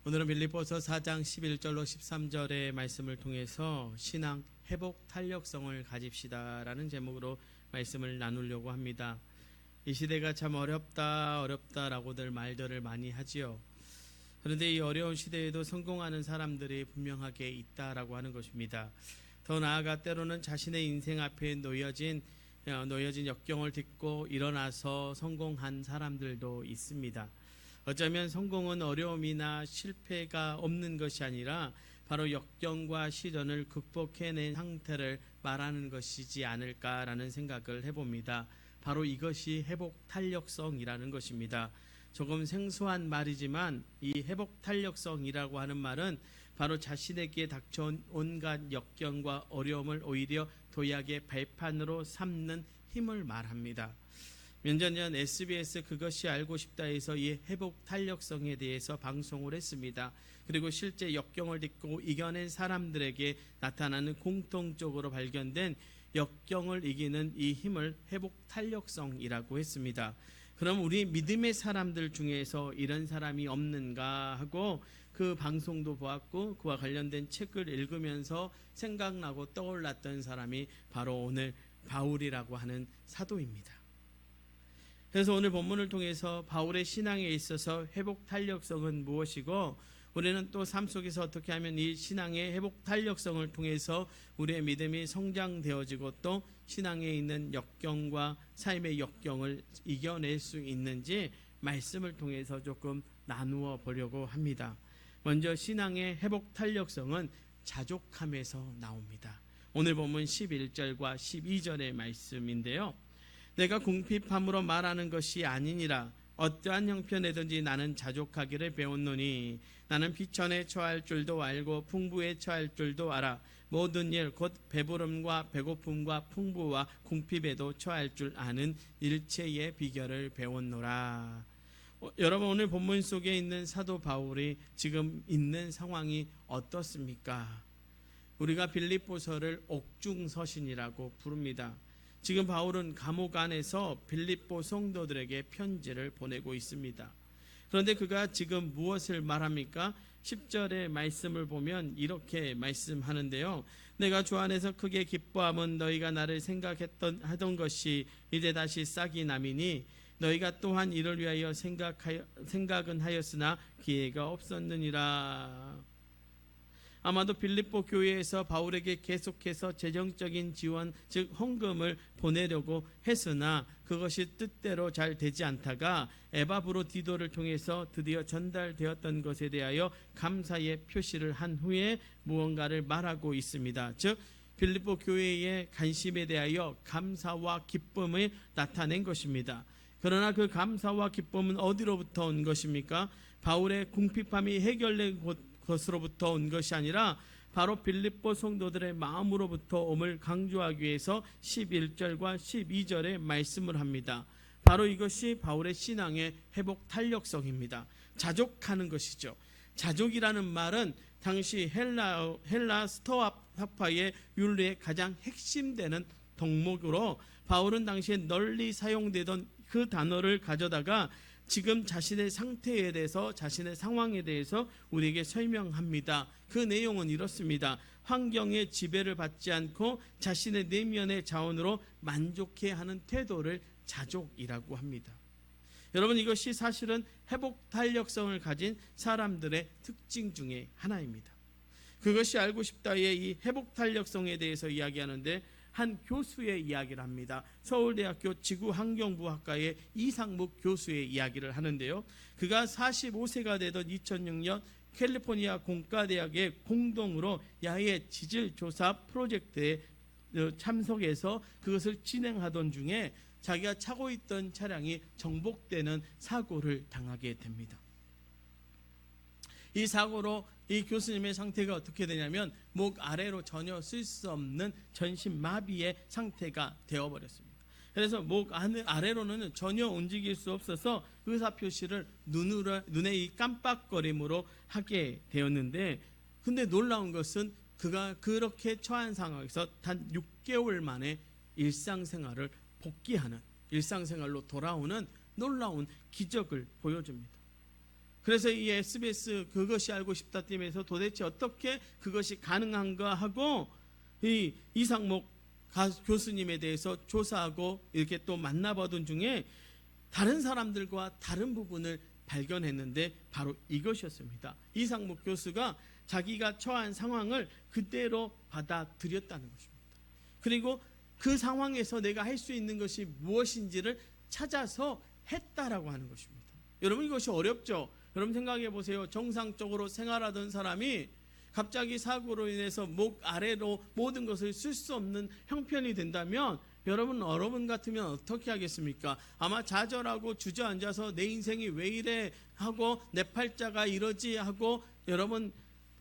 오늘은 빌립보서 4장 11절로 13절의 말씀을 통해서 신앙 회복 탄력성을 가집시다라는 제목으로 말씀을 나누려고 합니다. 이 시대가 참 어렵다라고들 말들을 많이 하지요. 그런데 이 어려운 시대에도 성공하는 사람들이 분명하게 있다라고 하는 것입니다. 더 나아가 때로는 자신의 인생 앞에 놓여진 역경을 딛고 일어나서 성공한 사람들도 있습니다. 어쩌면 성공은 어려움이나 실패가 없는 것이 아니라 바로 역경과 시련을 극복해낸 상태를 말하는 것이지 않을까라는 생각을 해봅니다. 바로 이것이 회복 탄력성이라는 것입니다. 조금 생소한 말이지만 이 회복 탄력성이라고 하는 말은 바로 자신에게 닥쳐온 온갖 역경과 어려움을 오히려 도약의 발판으로 삼는 힘을 말합니다. 몇 년 전 SBS 그것이 알고 싶다에서 이 회복 탄력성에 대해서 방송을 했습니다. 그리고 실제 역경을 딛고 이겨낸 사람들에게 나타나는 공통적으로 발견된 역경을 이기는 이 힘을 회복 탄력성이라고 했습니다. 그럼 우리 믿음의 사람들 중에서 이런 사람이 없는가 하고 그 방송도 보았고 그와 관련된 책을 읽으면서 생각나고 떠올랐던 사람이 바로 오늘 바울이라고 하는 사도입니다. 그래서 오늘 본문을 통해서 바울의 신앙에 있어서 회복 탄력성은 무엇이고 우리는 또 삶 속에서 어떻게 하면 이 신앙의 회복 탄력성을 통해서 우리의 믿음이 성장되어지고 또 신앙에 있는 역경과 삶의 역경을 이겨낼 수 있는지 말씀을 통해서 조금 나누어 보려고 합니다. 먼저 신앙의 회복 탄력성은 자족함에서 나옵니다. 오늘 본문 11절과 12절의 말씀인데요. 내가 궁핍함으로 말하는 것이 아니니라. 어떠한 형편에든지 나는 자족하기를 배웠노니 나는 비천에 처할 줄도 알고 풍부에 처할 줄도 알아. 모든 일 곧 배부름과 배고픔과 풍부와 궁핍에도 처할 줄 아는 일체의 비결을 배웠노라. 여러분, 오늘 본문 속에 있는 사도 바울이 지금 있는 상황이 어떻습니까? 우리가 빌립보서를 옥중서신이라고 부릅니다. 지금 바울은 감옥 안에서 빌립보 성도들에게 편지를 보내고 있습니다. 그런데 그가 지금 무엇을 말합니까? 10절의 말씀을 보면 이렇게 말씀하는데요. 내가 주 안에서 크게 기뻐함은 너희가 나를 하던 것이 이제 다시 싹이 남이니 너희가 또한 이를 위하여 생각은 하였으나 기회가 없었느니라. 아마도 빌립보 교회에서 바울에게 계속해서 재정적인 지원, 즉 헌금을 보내려고 했으나 그것이 뜻대로 잘 되지 않다가 에바브로디도를 통해서 드디어 전달되었던 것에 대하여 감사의 표시를 한 후에 무언가를 말하고 있습니다. 즉 빌립보 교회의 관심에 대하여 감사와 기쁨을 나타낸 것입니다. 그러나 그 감사와 기쁨은 어디로부터 온 것입니까? 바울의 궁핍함이 해결된 것으로부터 온 것이 아니라 바로 빌립보 성도들의 마음으로부터 옴을 강조하기 위해서 11절과 12절의 말씀을 합니다. 바로 이것이 바울의 신앙의 회복 탄력성입니다. 자족하는 것이죠. 자족이라는 말은 당시 헬라 스토아파의 윤리의 가장 핵심되는 덕목으로 바울은 당시에 널리 사용되던 그 단어를 가져다가 지금 자신의 상태에 대해서 자신의 상황에 대해서 우리에게 설명합니다. 그 내용은 이렇습니다. 환경의 지배를 받지 않고 자신의 내면의 자원으로 만족해하는 태도를 자족이라고 합니다. 여러분, 이것이 사실은 회복 탄력성을 가진 사람들의 특징 중에 하나입니다. 그것이 알고 싶다의 이 회복 탄력성에 대해서 이야기하는데 한 교수의 이야기를 합니다. 서울대학교 지구환경부학과의 이상묵 교수의 이야기를 하는데요. 그가 45세가 되던 2006년 캘리포니아 공과대학의 공동으로 야외 지질조사 프로젝트에 참석해서 그것을 진행하던 중에 자기가 타고 있던 차량이 정복되는 사고를 당하게 됩니다. 이 사고로 이 교수님의 상태가 어떻게 되냐면 목 아래로 전혀 쓸 수 없는 전신마비의 상태가 되어버렸습니다. 그래서 목 아래로는 전혀 움직일 수 없어서 의사표시를 눈에 이 깜빡거림으로 하게 되었는데, 근데 놀라운 것은 그가 그렇게 처한 상황에서 단 6개월 만에 일상생활을 복귀하는, 일상생활로 돌아오는 놀라운 기적을 보여줍니다. 그래서 이 SBS 그것이 알고 싶다 팀에서 도대체 어떻게 그것이 가능한가 하고 이 이상목 교수님에 대해서 조사하고 이렇게 또 만나보던 중에 다른 사람들과 다른 부분을 발견했는데 바로 이것이었습니다. 이상목 교수가 자기가 처한 상황을 그대로 받아들였다는 것입니다. 그리고 그 상황에서 내가 할 수 있는 것이 무엇인지를 찾아서 했다라고 하는 것입니다. 여러분, 이것이 어렵죠? 여러분 생각해 보세요. 정상적으로 생활하던 사람이 갑자기 사고로 인해서 목 아래로 모든 것을 쓸 수 없는 형편이 된다면 여러분 같으면 어떻게 하겠습니까? 아마 좌절하고 주저앉아서 내 인생이 왜 이래 하고 내 팔자가 이러지 하고 여러분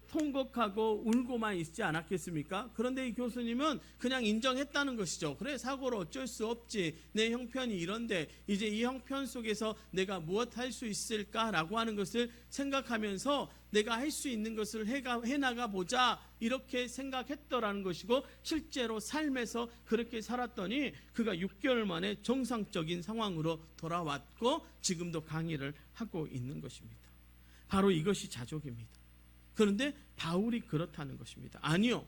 통곡하고 울고만 있지 않았겠습니까? 그런데 이 교수님은 그냥 인정했다는 것이죠. 그래, 사고로 어쩔 수 없지. 내 형편이 이런데 이제 이 형편 속에서 내가 무엇 할 수 있을까라고 하는 것을 생각하면서 내가 할 수 있는 것을 해나가 보자 이렇게 생각했더라는 것이고, 실제로 삶에서 그렇게 살았더니 그가 6개월 만에 정상적인 상황으로 돌아왔고 지금도 강의를 하고 있는 것입니다. 바로 이것이 자족입니다. 그런데 바울이 그렇다는 것입니다. 아니요.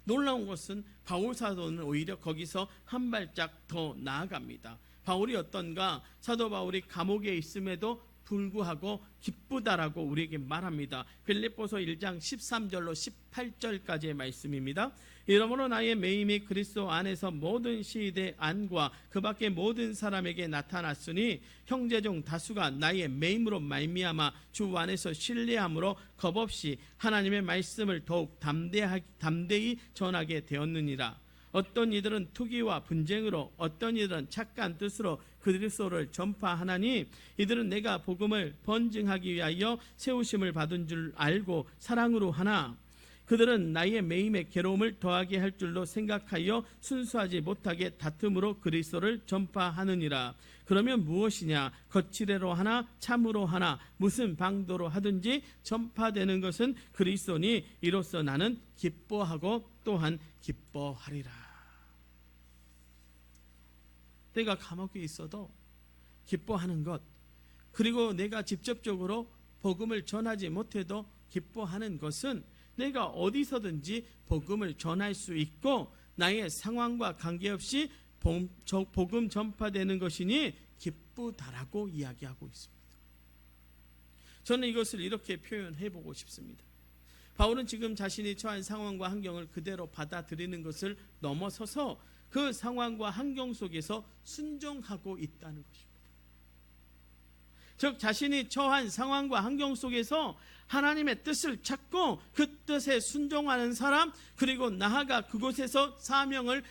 놀라운 것은 바울 사도는 오히려 거기서 한 발짝 더 나아갑니다. 바울이 어떤가? 사도 바울이 감옥에 있음에도 불구하고 기쁘다라고 우리에게 말합니다. 빌립보서 1장 13절로 18절까지의 말씀입니다. 이러므로 나의 매임이 그리스도 안에서 모든 시대의 안과 그 밖의 모든 사람에게 나타났으니 형제 중 다수가 나의 매임으로 말미암아 주 안에서 신뢰함으로 겁없이 하나님의 말씀을 더욱 담대히 전하게 되었느니라. 어떤 이들은 투기와 분쟁으로, 어떤 이들은 착한 뜻으로 그리스도를 전파하나니 이들은 내가 복음을 번증하기 위하여 세우심을 받은 줄 알고 사랑으로 하나, 그들은 나의 매임에 괴로움을 더하게 할 줄로 생각하여 순수하지 못하게 다툼으로 그리스도를 전파하느니라. 그러면 무엇이냐? 거칠애로 하나 참으로 하나 무슨 방도로 하든지 전파되는 것은 그리스도니 이로써 나는 기뻐하고 또한 기뻐하리라. 내가 감옥에 있어도 기뻐하는 것, 그리고 내가 직접적으로 복음을 전하지 못해도 기뻐하는 것은 내가 어디서든지 복음을 전할 수 있고 나의 상황과 관계없이 복음 전파되는 것이니 기쁘다라고 이야기하고 있습니다. 저는 이것을 이렇게 표현해 보고 싶습니다. 바울은 지금 자신이 처한 상황과 환경을 그대로 받아들이는 것을 넘어서서 그 상황과 환경 속에서 순종하고 있다는 것입니다. 즉 자신이 처한 상황과 환경 속에서 하나님의 뜻을 찾고 그 뜻에 순종하는 사람, 그리고 나아가 그곳에서 사명을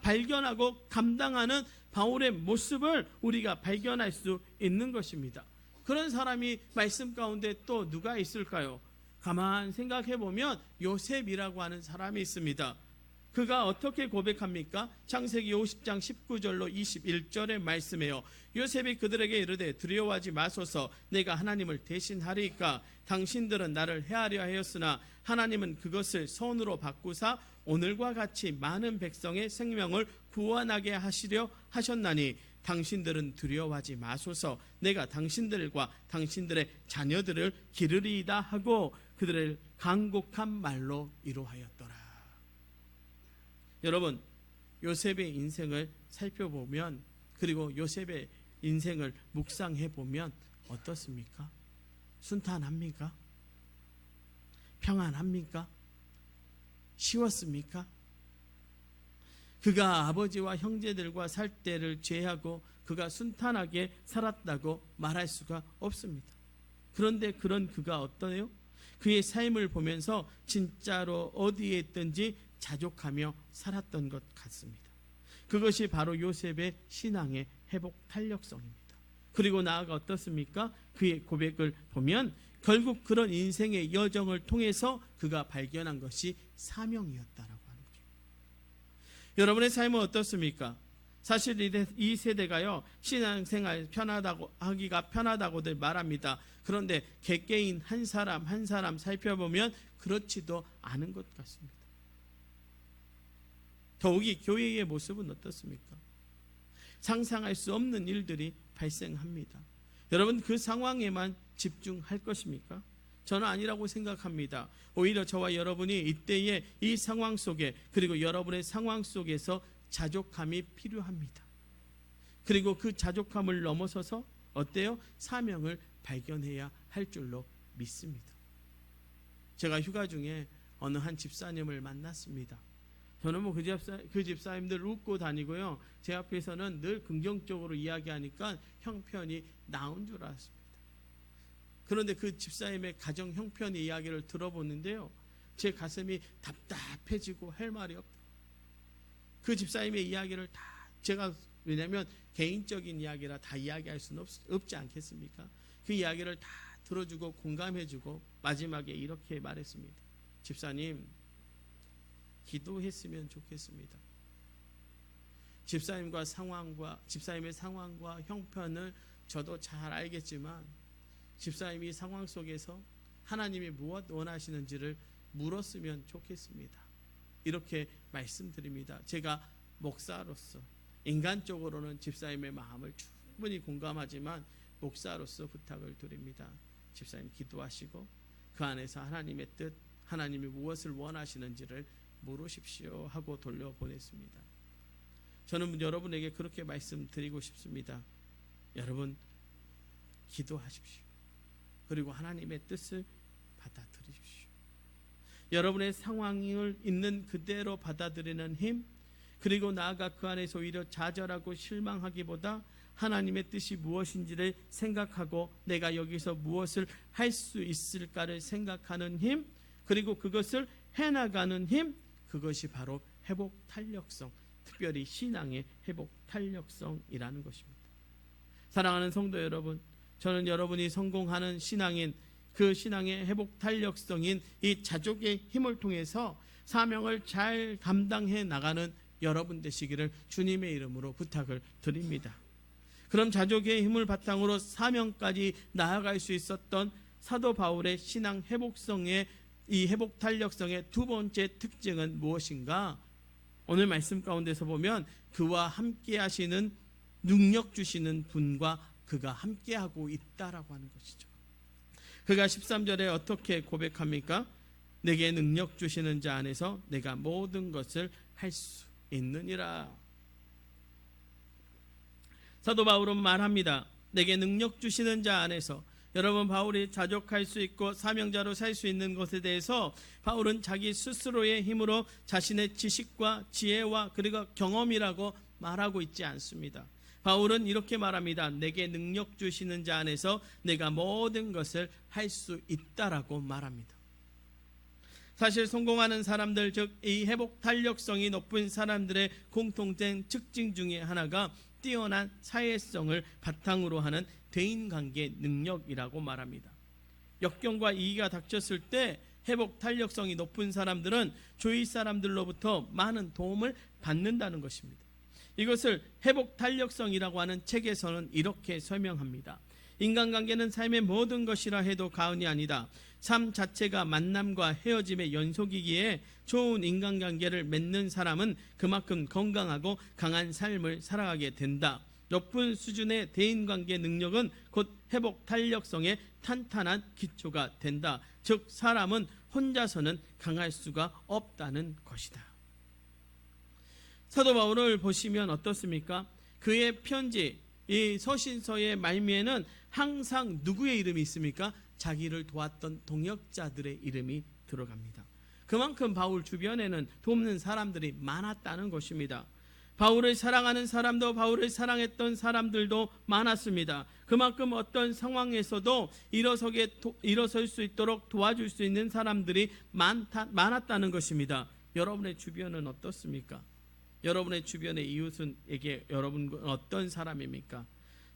발견하고 감당하는 바울의 모습을 우리가 발견할 수 있는 것입니다. 그런 사람이 말씀 가운데 또 누가 있을까요? 가만 생각해 보면 요셉이라고 하는 사람이 있습니다. 그가 어떻게 고백합니까? 창세기 50장 19절로 21절의 말씀이에요. 요셉이 그들에게 이르되 두려워하지 마소서, 내가 하나님을 대신하리이까. 당신들은 나를 해하려 하였으나 하나님은 그것을 선으로 바꾸사 오늘과 같이 많은 백성의 생명을 구원하게 하시려 하셨나니 당신들은 두려워하지 마소서, 내가 당신들과 당신들의 자녀들을 기르리이다 하고 그들을 간곡한 말로 위로하였더라. 여러분, 요셉의 인생을 살펴보면, 그리고 요셉의 인생을 묵상해 보면 어떻습니까? 순탄합니까? 평안합니까? 쉬웠습니까? 그가 아버지와 형제들과 살 때를 제하고 그가 순탄하게 살았다고 말할 수가 없습니다. 그런데 그런 그가 어떠네요? 그의 삶을 보면서 진짜로 어디에 있든지 자족하며 살았던 것 같습니다. 그것이 바로 요셉의 신앙의 회복 탄력성입니다. 그리고 나아가 어떻습니까? 그의 고백을 보면 결국 그런 인생의 여정을 통해서 그가 발견한 것이 사명이었다라고 하는 거죠. 여러분의 삶은 어떻습니까? 사실 이 세대가요, 신앙생활 편하다고 하기가 편하다고들 말합니다. 그런데 개개인 한 사람 한 사람 살펴보면 그렇지도 않은 것 같습니다. 더욱이 교회의 모습은 어떻습니까? 상상할 수 없는 일들이 발생합니다. 여러분 그 상황에만 집중할 것입니까? 저는 아니라고 생각합니다. 오히려 저와 여러분이 이때의 이 상황 속에, 그리고 여러분의 상황 속에서 자족함이 필요합니다. 그리고 그 자족함을 넘어서서 어때요? 사명을 발견해야 할 줄로 믿습니다. 제가 휴가 중에 어느 한 집사님을 만났습니다. 저는 그 집사님들 웃고 다니고요. 제 앞에서는 늘 긍정적으로 이야기하니까 형편이 나은 줄 알았습니다. 그런데 그 집사님의 가정 형편의 이야기를 들어보는데요, 제 가슴이 답답해지고 할 말이 없다. 그 집사님의 이야기를 다 제가, 왜냐하면 개인적인 이야기라 다 이야기할 수는 없지 않겠습니까? 그 이야기를 다 들어주고 공감해주고 마지막에 이렇게 말했습니다. 집사님, 기도했으면 좋겠습니다. 집사님의 상황과 형편을 저도 잘 알겠지만 집사님이 상황 속에서 하나님이 무엇 원하시는지를 물었으면 좋겠습니다. 이렇게 말씀드립니다. 제가 목사로서 인간적으로는 집사님의 마음을 충분히 공감하지만 목사로서 부탁을 드립니다. 집사님 기도하시고 그 안에서 하나님의 뜻, 하나님이 무엇을 원하시는지를 물으십시오 하고 돌려보냈습니다. 저는 여러분에게 그렇게 말씀드리고 싶습니다. 여러분 기도하십시오. 그리고 하나님의 뜻을 받아들이십시오. 여러분의 상황을 있는 그대로 받아들이는 힘, 그리고 나아가 그 안에서 오히려 좌절하고 실망하기보다 하나님의 뜻이 무엇인지를 생각하고 내가 여기서 무엇을 할 수 있을까를 생각하는 힘, 그리고 그것을 해나가는 힘, 그것이 바로 회복 탄력성, 특별히 신앙의 회복 탄력성이라는 것입니다. 사랑하는 성도 여러분, 저는 여러분이 성공하는 신앙인, 그 신앙의 회복 탄력성인 이 자족의 힘을 통해서 사명을 잘 감당해 나가는 여러분 되시기를 주님의 이름으로 부탁을 드립니다. 그럼 자족의 힘을 바탕으로 사명까지 나아갈 수 있었던 사도 바울의 신앙 회복성의 이 회복 탄력성의 두 번째 특징은 무엇인가? 오늘 말씀 가운데서 보면 그와 함께 하시는 능력 주시는 분과 그가 함께하고 있다라고 하는 것이죠. 그가 13절에 어떻게 고백합니까? 내게 능력 주시는 자 안에서 내가 모든 것을 할 수 있느니라. 사도 바울은 말합니다. 내게 능력 주시는 자 안에서. 여러분, 바울이 자족할 수 있고 사명자로 살 수 있는 것에 대해서 바울은 자기 스스로의 힘으로 자신의 지식과 지혜와 그리고 경험이라고 말하고 있지 않습니다. 바울은 이렇게 말합니다. 내게 능력 주시는 자 안에서 내가 모든 것을 할 수 있다라고 말합니다. 사실 성공하는 사람들, 즉 이 회복 탄력성이 높은 사람들의 공통된 특징 중에 하나가 뛰어난 사회성을 바탕으로 하는 대인관계 능력이라고 말합니다. 역경과 위기가 닥쳤을 때 회복 탄력성이 높은 사람들은 주위 사람들로부터 많은 도움을 받는다는 것입니다. 이것을 회복 탄력성이라고 하는 책에서는 이렇게 설명합니다. 인간관계는 삶의 모든 것이라 해도 과언이 아니다. 삶 자체가 만남과 헤어짐의 연속이기에 좋은 인간관계를 맺는 사람은 그만큼 건강하고 강한 삶을 살아가게 된다. 높은 수준의 대인관계 능력은 곧 회복 탄력성의 탄탄한 기초가 된다. 즉 사람은 혼자서는 강할 수가 없다는 것이다. 사도 바울을 보시면 어떻습니까? 그의 편지, 이 서신서의 말미에는 항상 누구의 이름이 있습니까? 자기를 도왔던 동역자들의 이름이 들어갑니다. 그만큼 바울 주변에는 돕는 사람들이 많았다는 것입니다. 바울을 사랑하는 사람도 바울을 사랑했던 사람들도 많았습니다. 그만큼 어떤 상황에서도 일어설 수 있도록 도와줄 수 있는 사람들이 많았다는 것입니다. 여러분의 주변은 어떻습니까? 여러분의 주변의 이웃에게 여러분은 어떤 사람입니까?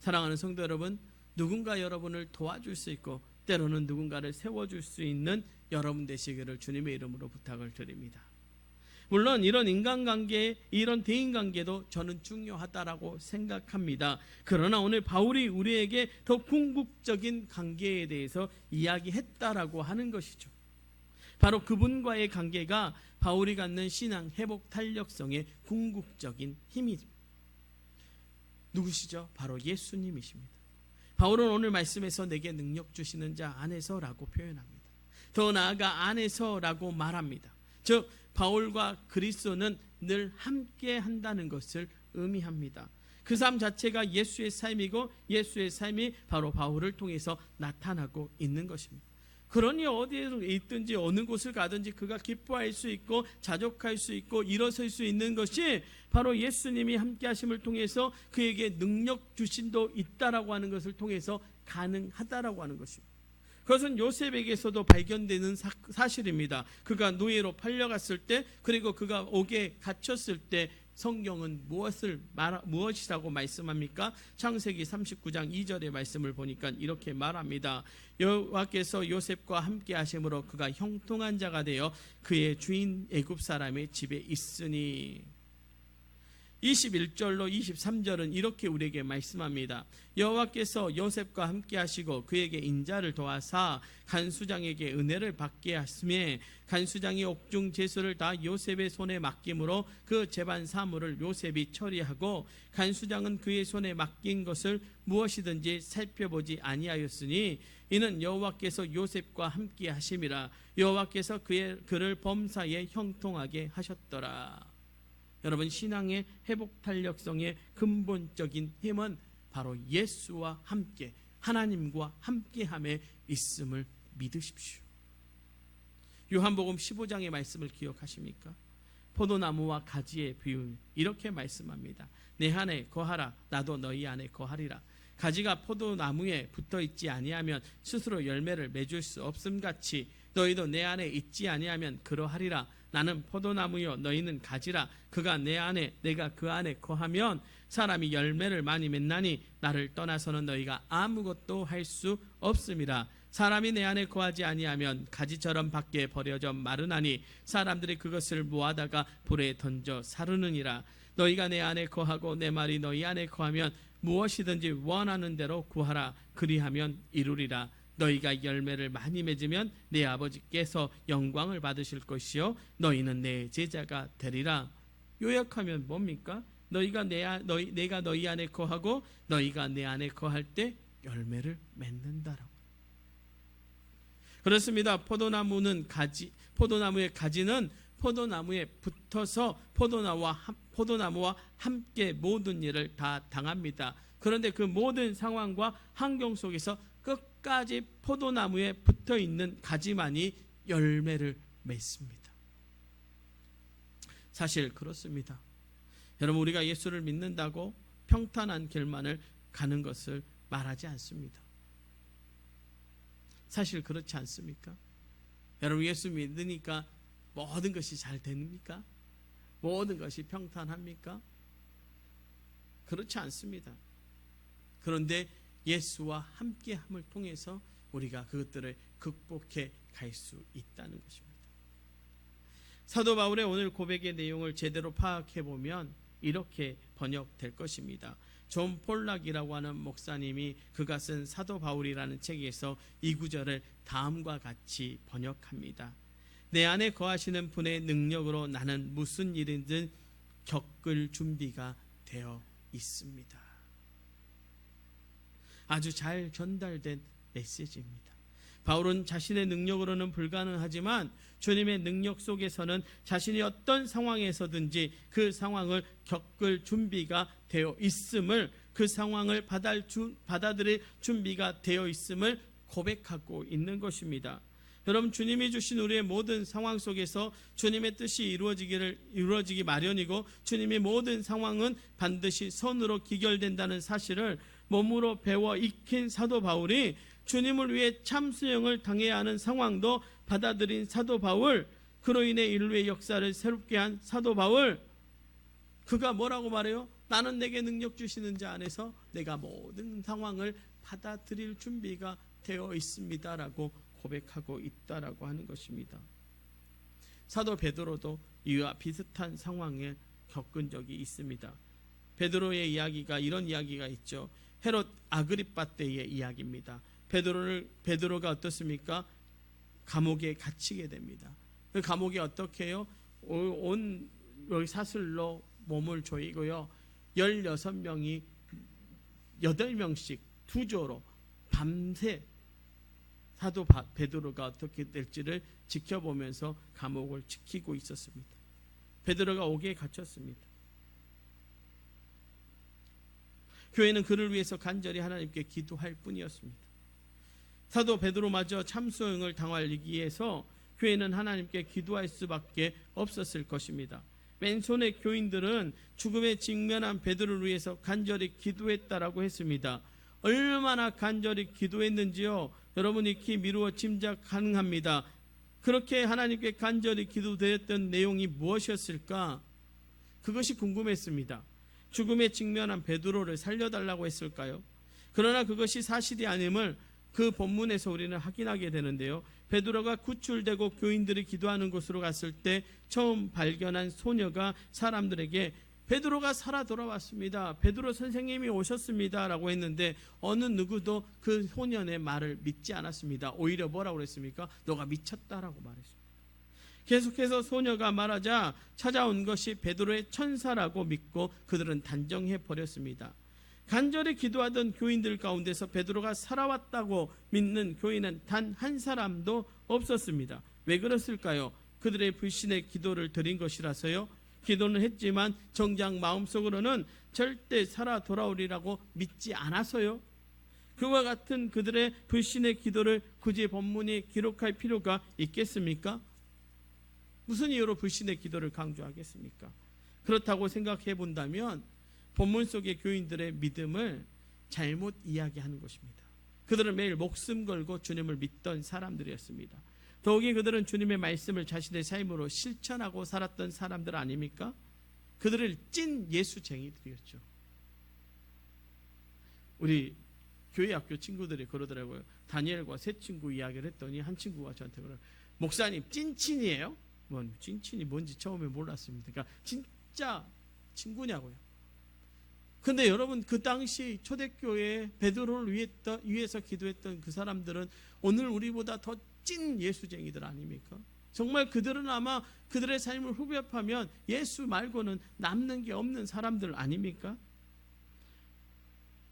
사랑하는 성도 여러분, 누군가 여러분을 도와줄 수 있고 때로는 누군가를 세워줄 수 있는 여러분 되시기를 주님의 이름으로 부탁을 드립니다. 물론 이런 인간관계, 이런 대인관계도 저는 중요하다라고 생각합니다. 그러나 오늘 바울이 우리에게 더 궁극적인 관계에 대해서 이야기했다라고 하는 것이죠. 바로 그분과의 관계가 바울이 갖는 신앙 회복 탄력성의 궁극적인 힘이죠. 누구시죠? 바로 예수님이십니다. 바울은 오늘 말씀에서 내게 능력 주시는 자 안에서라고 표현합니다. 더 나아가 안에서라고 말합니다. 즉 바울과 그리스도는 늘 함께 한다는 것을 의미합니다. 그 삶 자체가 예수의 삶이고 예수의 삶이 바로 바울을 통해서 나타나고 있는 것입니다. 그러니 어디에 있든지 어느 곳을 가든지 그가 기뻐할 수 있고 자족할 수 있고 일어설 수 있는 것이 바로 예수님이 함께 하심을 통해서 그에게 능력 주신도 있다라고 하는 것을 통해서 가능하다라고 하는 것입니다. 그것은 요셉에게서도 발견되는 사실입니다. 그가 노예로 팔려갔을 때 그리고 그가 옥에 갇혔을 때 성경은 무엇이라고 말씀합니까? 창세기 39장 2절의 말씀을 보니까 이렇게 말합니다. 여호와께서 요셉과 함께 하심으로 그가 형통한 자가 되어 그의 주인 애굽 사람의 집에 있으니. 21절로 23절은 이렇게 우리에게 말씀합니다. 여호와께서 요셉과 함께 하시고 그에게 인자를 도와사 간수장에게 은혜를 받게 하심에 간수장이 옥중 제수를 다 요셉의 손에 맡김으로 그 재반 사물을 요셉이 처리하고 간수장은 그의 손에 맡긴 것을 무엇이든지 살펴보지 아니하였으니 이는 여호와께서 요셉과 함께 하심이라. 여호와께서 그를 범사에 형통하게 하셨더라. 여러분, 신앙의 회복 탄력성의 근본적인 힘은 바로 예수와 함께 하나님과 함께함에 있음을 믿으십시오. 요한복음 15장의 말씀을 기억하십니까? 포도나무와 가지의 비유 이렇게 말씀합니다. 내 안에 거하라 나도 너희 안에 거하리라. 가지가 포도나무에 붙어있지 아니하면 스스로 열매를 맺을 수 없음같이 너희도 내 안에 있지 아니하면 그러하리라. 나는 포도나무요 너희는 가지라. 그가 내 안에 내가 그 안에 거하면 사람이 열매를 많이 맺나니 나를 떠나서는 너희가 아무것도 할 수 없음이라. 사람이 내 안에 거하지 아니하면 가지처럼 밖에 버려져 마르나니 사람들이 그것을 모아다가 불에 던져 사르느니라. 너희가 내 안에 거하고 내 말이 너희 안에 거하면 무엇이든지 원하는 대로 구하라. 그리하면 이루리라. 너희가 열매를 많이 맺으면 내 아버지께서 영광을 받으실 것이요 너희는 내 제자가 되리라. 요약하면 뭡니까? 내가 너희 안에 거하고 너희가 내 안에 거할 때 열매를 맺는다라고. 그렇습니다. 포도나무의 가지는 포도나무에 붙어서 포도나무와 함께 모든 일을 다 당합니다. 그런데 그 모든 상황과 환경 속에서 끝까지 포도나무에 붙어 있는 가지만이 열매를 맺습니다. 사실 그렇습니다. 여러분, 우리가 예수를 믿는다고 평탄한 길만을 가는 것을 말하지 않습니다. 사실 그렇지 않습니까? 여러분, 예수 믿으니까 모든 것이 잘 됩니까? 모든 것이 평탄합니까? 그렇지 않습니다. 그런데 예수와 함께함을 통해서 우리가 그것들을 극복해 갈 수 있다는 것입니다. 사도 바울의 오늘 고백의 내용을 제대로 파악해 보면 이렇게 번역될 것입니다. 존 폴락이라고 하는 목사님이 그가 쓴 사도 바울이라는 책에서 이 구절을 다음과 같이 번역합니다. 내 안에 거하시는 분의 능력으로 나는 무슨 일이든 겪을 준비가 되어 있습니다. 아주 잘 전달된 메시지입니다. 바울은 자신의 능력으로는 불가능하지만 주님의 능력 속에서는 자신이 어떤 상황에서든지 그 상황을 겪을 준비가 되어 있음을, 그 상황을 받아들일 준비가 되어 있음을 고백하고 있는 것입니다. 여러분, 주님이 주신 우리의 모든 상황 속에서 주님의 뜻이 이루어지기 마련이고 주님의 모든 상황은 반드시 선으로 기결된다는 사실을 몸으로 배워 익힌 사도 바울이 주님을 위해 참수형을 당해야 하는 상황도 받아들인 사도 바울, 그로 인해 인류의 역사를 새롭게 한 사도 바울, 그가 뭐라고 말해요? 나는 내게 능력 주시는 자 안에서 내가 모든 상황을 받아들일 준비가 되어 있습니다라고 고백하고 있다라고 하는 것입니다. 사도 베드로도 이와 비슷한 상황을 겪은 적이 있습니다. 베드로의 이야기가 이런 이야기가 있죠. 헤롯 아그리빠 때의 이야기입니다. 베드로가 어떻습니까? 감옥에 갇히게 됩니다. 그 감옥에 어떻게 해요? 온 사슬로 몸을 조이고요. 16명이 8명씩 두 조로 밤새 사도 베드로가 어떻게 될지를 지켜보면서 감옥을 지키고 있었습니다. 베드로가 옥에 갇혔습니다. 교회는 그를 위해서 간절히 하나님께 기도할 뿐이었습니다. 사도 베드로마저 참수형을 당하기 위해서 교회는 하나님께 기도할 수밖에 없었을 것입니다. 맨손의 교인들은 죽음에 직면한 베드로를 위해서 간절히 기도했다라고 했습니다. 얼마나 간절히 기도했는지요, 여러분 익히 미루어 짐작 가능합니다. 그렇게 하나님께 간절히 기도드렸던 내용이 무엇이었을까? 그것이 궁금했습니다. 죽음에 직면한 베드로를 살려달라고 했을까요? 그러나 그것이 사실이 아님을 그 본문에서 우리는 확인하게 되는데요. 베드로가 구출되고 교인들이 기도하는 곳으로 갔을 때 처음 발견한 소녀가 사람들에게 베드로가 살아 돌아왔습니다, 베드로 선생님이 오셨습니다 라고 했는데 어느 누구도 그 소년의 말을 믿지 않았습니다. 오히려 뭐라고 그랬습니까? 너가 미쳤다라고 말했습니다. 계속해서 소녀가 말하자 찾아온 것이 베드로의 천사라고 믿고 그들은 단정해 버렸습니다. 간절히 기도하던 교인들 가운데서 베드로가 살아왔다고 믿는 교인은 단 한 사람도 없었습니다. 왜 그랬을까요? 그들의 불신의 기도를 드린 것이라서요. 기도는 했지만 정작 마음속으로는 절대 살아 돌아오리라고 믿지 않아서요. 그와 같은 그들의 불신의 기도를 굳이 본문이 기록할 필요가 있겠습니까? 무슨 이유로 불신의 기도를 강조하겠습니까? 그렇다고 생각해 본다면 본문 속의 교인들의 믿음을 잘못 이야기하는 것입니다. 그들은 매일 목숨 걸고 주님을 믿던 사람들이었습니다. 더욱이 그들은 주님의 말씀을 자신의 삶으로 실천하고 살았던 사람들 아닙니까? 그들은 찐 예수쟁이들이었죠. 우리 교회 학교 친구들이 그러더라고요. 다니엘과 세 친구 이야기를 했더니 한 친구가 저한테 그래요. 목사님 찐친이에요? 찐친이 뭔지 처음에 몰랐습니다. 그러니까 진짜 친구냐고요. 근데 여러분, 그 당시 초대교회 베드로를 위해서 기도했던 그 사람들은 오늘 우리보다 더 찐 예수쟁이들 아닙니까? 정말 그들은 아마 그들의 삶을 후벼파면 예수 말고는 남는 게 없는 사람들 아닙니까?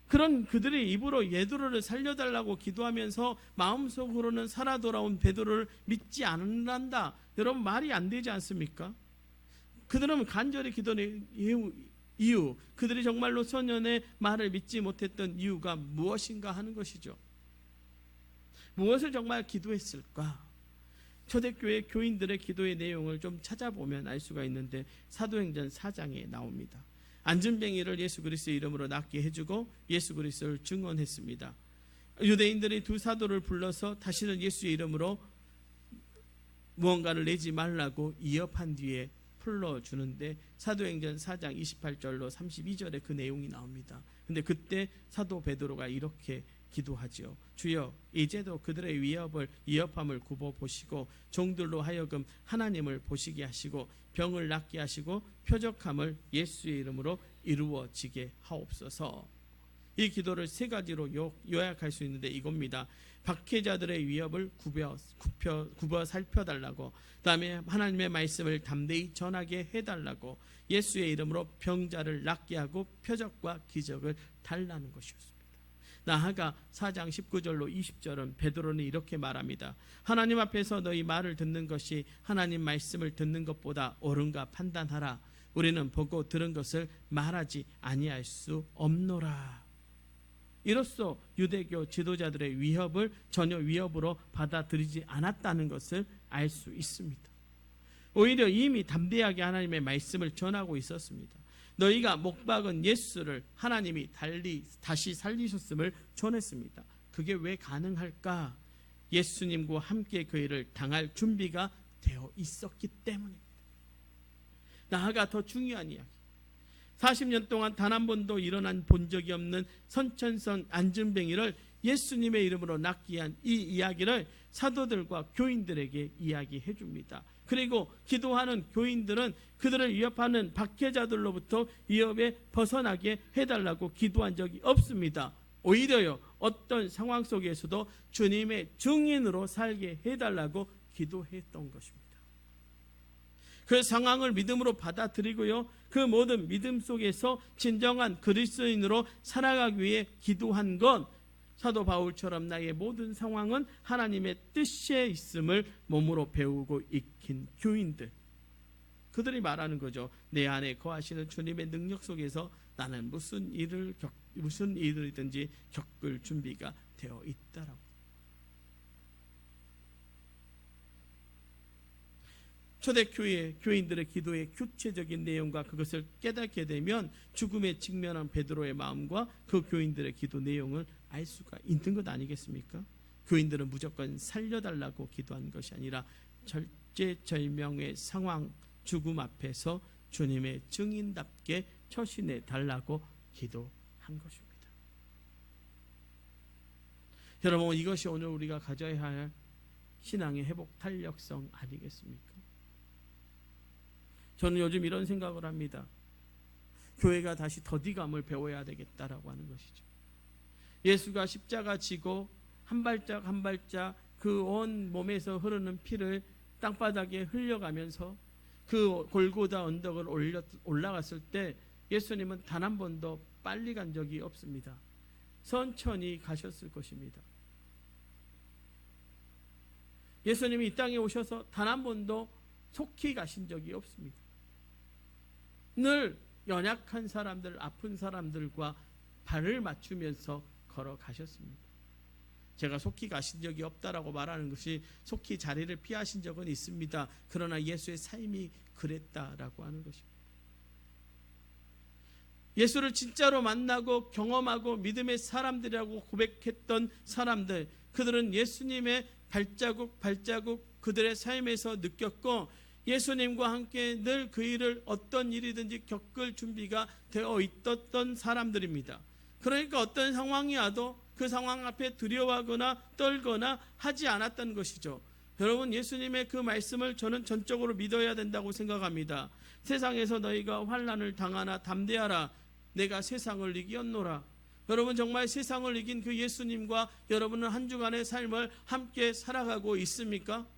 그런 그들의 입으로 베드로를 살려달라고 기도하면서 마음속으로는 살아 돌아온 베드로를 믿지 않는다. 여러분, 말이 안 되지 않습니까? 그들은 간절히 기도하는 이유, 그들이 정말로 소년의 말을 믿지 못했던 이유가 무엇인가 하는 것이죠. 무엇을 정말 기도했을까? 초대교회 교인들의 기도의 내용을 좀 찾아보면 알 수가 있는데 사도행전 4장에 나옵니다. 안전뱅이를 예수 그리스도의 이름으로 낫게 해주고 예수 그리스도를 증언했습니다. 유대인들이 두 사도를 불러서 다시는 예수의 이름으로 무언가를 내지 말라고 이업한 뒤에 풀러주는데 사도행전 4장 28절로 32절에 그 내용이 나옵니다. 근데 그때 사도 베드로가 이렇게 기도하지요. 주여, 이제도 그들의 위협함을 굽어보시고 종들로 하여금 하나님을 보시게 하시고 병을 낫게 하시고 표적함을 예수의 이름으로 이루어지게 하옵소서. 이 기도를 세 가지로 요약할 수 있는데 이겁니다. 박해자들의 위협을 굽어 살펴달라고, 그 다음에 하나님의 말씀을 담대히 전하게 해달라고, 예수의 이름으로 병자를 낫게 하고 표적과 기적을 달라는 것이었습니다. 나아가 4장 19절로 20절은 베드로는 이렇게 말합니다. 하나님 앞에서 너희 말을 듣는 것이 하나님 말씀을 듣는 것보다 옳은가 판단하라. 우리는 보고 들은 것을 말하지 아니할 수 없노라. 이로써 유대교 지도자들의 위협을 전혀 위협으로 받아들이지 않았다는 것을 알 수 있습니다. 오히려 이미 담대하게 하나님의 말씀을 전하고 있었습니다. 너희가 못 박은 예수를 하나님이 다시 살리셨음을 전했습니다. 그게 왜 가능할까? 예수님과 함께 그 일을 당할 준비가 되어 있었기 때문입니다. 나아가 더 중요한 이야기, 40년 동안 단 한 번도 일어난 본 적이 없는 선천성 안전뱅이를 예수님의 이름으로 낫게 한 이 이야기를 사도들과 교인들에게 이야기해 줍니다. 그리고 기도하는 교인들은 그들을 위협하는 박해자들로부터 위협에 벗어나게 해달라고 기도한 적이 없습니다. 오히려요, 어떤 상황 속에서도 주님의 증인으로 살게 해달라고 기도했던 것입니다. 그 상황을 믿음으로 받아들이고요, 그 모든 믿음 속에서 진정한 그리스도인으로 살아가기 위해 기도한 건 사도 바울처럼 나의 모든 상황은 하나님의 뜻에 있음을 몸으로 배우고 익힌 교인들, 그들이 말하는 거죠. 내 안에 거하시는 주님의 능력 속에서 나는 무슨 일이든지 겪을 준비가 되어 있다라고. 초대교회 교인들의 기도의 구체적인 내용과 그것을 깨닫게 되면 죽음에 직면한 베드로의 마음과 그 교인들의 기도 내용을 알 수가 있는 것 아니겠습니까? 교인들은 무조건 살려달라고 기도한 것이 아니라 절제절명의 상황, 죽음 앞에서 주님의 증인답게 처신해 달라고 기도한 것입니다. 여러분, 이것이 오늘 우리가 가져야 할 신앙의 회복 탄력성 아니겠습니까? 저는 요즘 이런 생각을 합니다. 교회가 다시 더디감을 배워야 되겠다라고 하는 것이죠. 예수가 십자가 지고 한 발짝 한 발짝 그 온 몸에서 흐르는 피를 땅바닥에 흘려가면서 그 골고다 언덕을 올라갔을 때 예수님은 단 한 번도 빨리 간 적이 없습니다. 천천히 가셨을 것입니다. 예수님이 이 땅에 오셔서 단 한 번도 속히 가신 적이 없습니다. 늘 연약한 사람들, 아픈 사람들과 발을 맞추면서 걸어가셨습니다. 제가 속히 가신 적이 없다라고 말하는 것이 속히 자리를 피하신 적은 있습니다. 그러나 예수의 삶이 그랬다라고 하는 것입니다. 예수를 진짜로 만나고 경험하고 믿음의 사람들이라고 고백했던 사람들, 그들은 예수님의 발자국 그들의 삶에서 느꼈고 예수님과 함께 늘 그 일을 어떤 일이든지 겪을 준비가 되어 있었던 사람들입니다. 그러니까 어떤 상황이 와도 그 상황 앞에 두려워하거나 떨거나 하지 않았던 것이죠. 여러분, 예수님의 그 말씀을 저는 전적으로 믿어야 된다고 생각합니다. 세상에서 너희가 환난을 당하나 담대하라. 내가 세상을 이겼노라. 여러분, 정말 세상을 이긴 그 예수님과 여러분은 한 주간의 삶을 함께 살아가고 있습니까?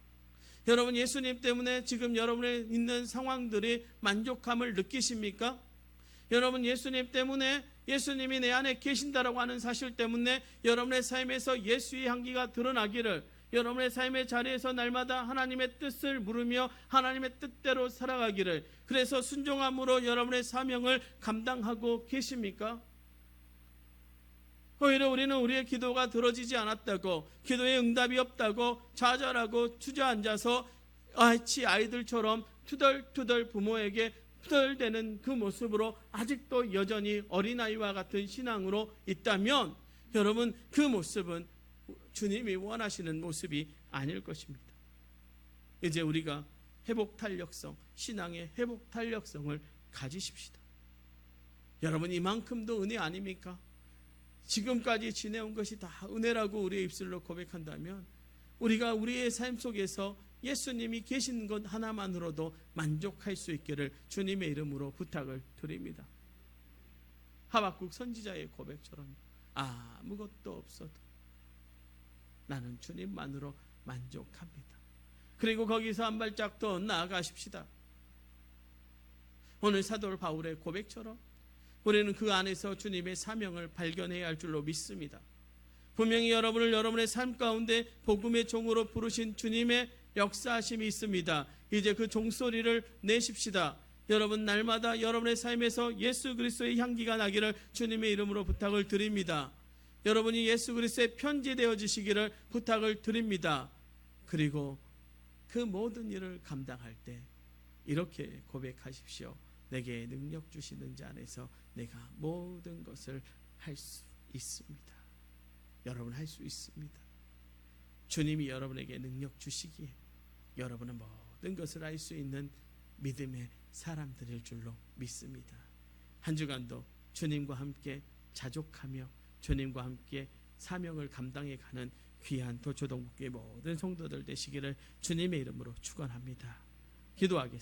여러분, 예수님 때문에 지금 여러분의 있는 상황들이 만족함을 느끼십니까? 여러분, 예수님 때문에, 예수님이 내 안에 계신다라고 하는 사실 때문에 여러분의 삶에서 예수의 향기가 드러나기를, 여러분의 삶의 자리에서 날마다 하나님의 뜻을 물으며 하나님의 뜻대로 살아가기를, 그래서 순종함으로 여러분의 사명을 감당하고 계십니까? 오히려 우리는 우리의 기도가 들어지지 않았다고, 기도에 응답이 없다고 좌절하고 주저앉아서 마치 아이들처럼 투덜투덜 부모에게 투덜대는 그 모습으로 아직도 여전히 어린아이와 같은 신앙으로 있다면 여러분, 그 모습은 주님이 원하시는 모습이 아닐 것입니다. 이제 우리가 회복탄력성, 신앙의 회복탄력성을 가지십시다. 여러분, 이만큼도 은혜 아닙니까? 지금까지 지내온 것이 다 은혜라고 우리의 입술로 고백한다면 우리가 우리의 삶 속에서 예수님이 계신 것 하나만으로도 만족할 수 있기를 주님의 이름으로 부탁을 드립니다. 하박국 선지자의 고백처럼 아무것도 없어도 나는 주님만으로 만족합니다. 그리고 거기서 한 발짝 더 나아가십시다. 오늘 사도 바울의 고백처럼 우리는 그 안에서 주님의 사명을 발견해야 할 줄로 믿습니다. 분명히 여러분을 여러분의 삶 가운데 복음의 종으로 부르신 주님의 역사하심이 있습니다. 이제 그 종소리를 내십시다. 여러분, 날마다 여러분의 삶에서 예수 그리스도의 향기가 나기를 주님의 이름으로 부탁을 드립니다. 여러분이 예수 그리스도의 편지되어지시기를 부탁을 드립니다. 그리고 그 모든 일을 감당할 때 이렇게 고백하십시오. 내게 능력 주시는 자 안에서 내가 모든 것을 할 수 있습니다. 여러분, 할 수 있습니다. 주님이 여러분에게 능력 주시기에 여러분은 모든 것을 할 수 있는 믿음의 사람들일 줄로 믿습니다. 한 주간도 주님과 함께 자족하며 주님과 함께 사명을 감당해 가는 귀한 도초동북교의 모든 성도들 되시기를 주님의 이름으로 축원합니다. 기도하겠습니다.